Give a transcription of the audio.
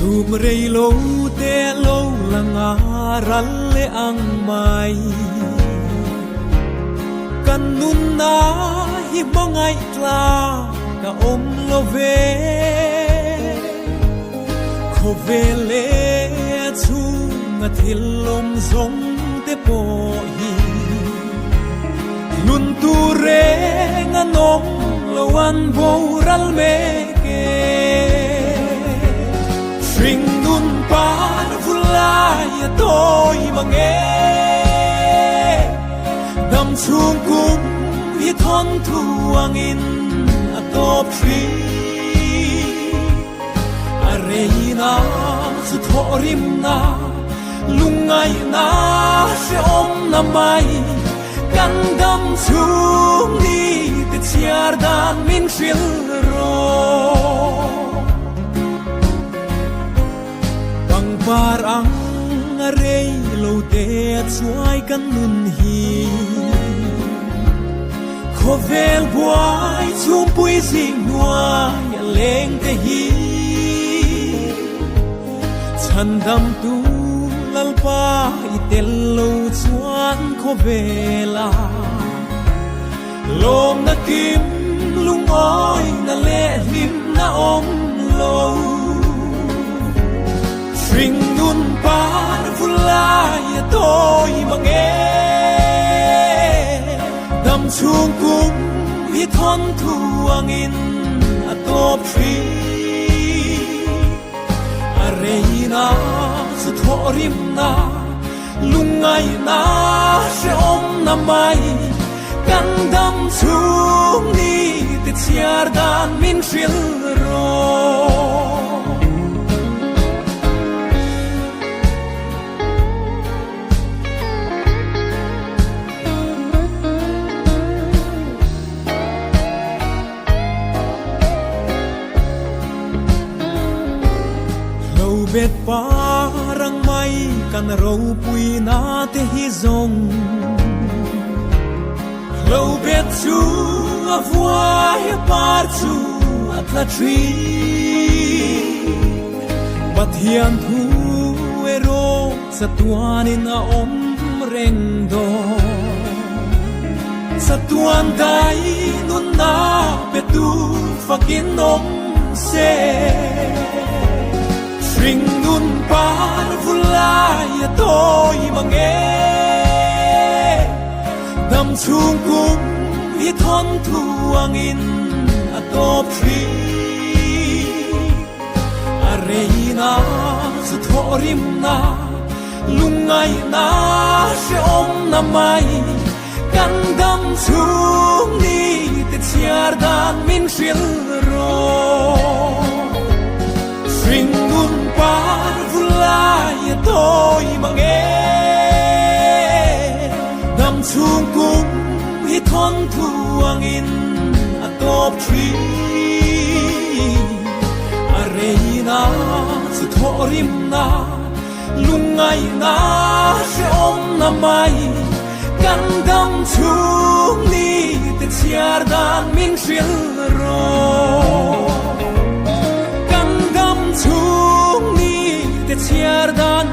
Chum rei lo te lo langa ral le ang mai kan nun na hi bangai tla ka om lo ve ko ve le chu nga thil lom zong te po hi nun tu re nga nom lo an bo ral me ke Ring nun par vulai tôi mà nghe đam chuông cung hi thon thuang in atop tri areina su thorim na lungai na se om na mai kan đam chuông ni te chiar dan min shil ro Parang arey lo te chuai kan nun hi khovel buai chum pui sing nuai leng te hi chan dam tu lalpa itel lo chuan khovela lom na kim lung oi na le lim na om lo Ring nun par vulai tôi mà nghe đam chuông cung hi thon thuang in atop tri areina su thorim na lungai na se om na mai kan đam chuông ni te chiar dan min shil ro Bet parang mai kan ro pui na te hi zong Lo bet chu a vuai par chu at la tri Bat hian thu e ro sa tuan in a om reng do Sa tuan dai nun na betu fakin om se Ring nun par vulai tôi mà nghe đam chuông cung hi thon thuang in atop tri areina su thorim na lungai na se om na mai kan đam chuông ni te chiar dan min shil ro Ring nun par vulai tôi mà nghe đam chuông cung hi thon thuang in atop tri areina su thorim na lungai na se om na mai kan đam chuông ni te chiar dan min shil ro chuông ni te chiar dan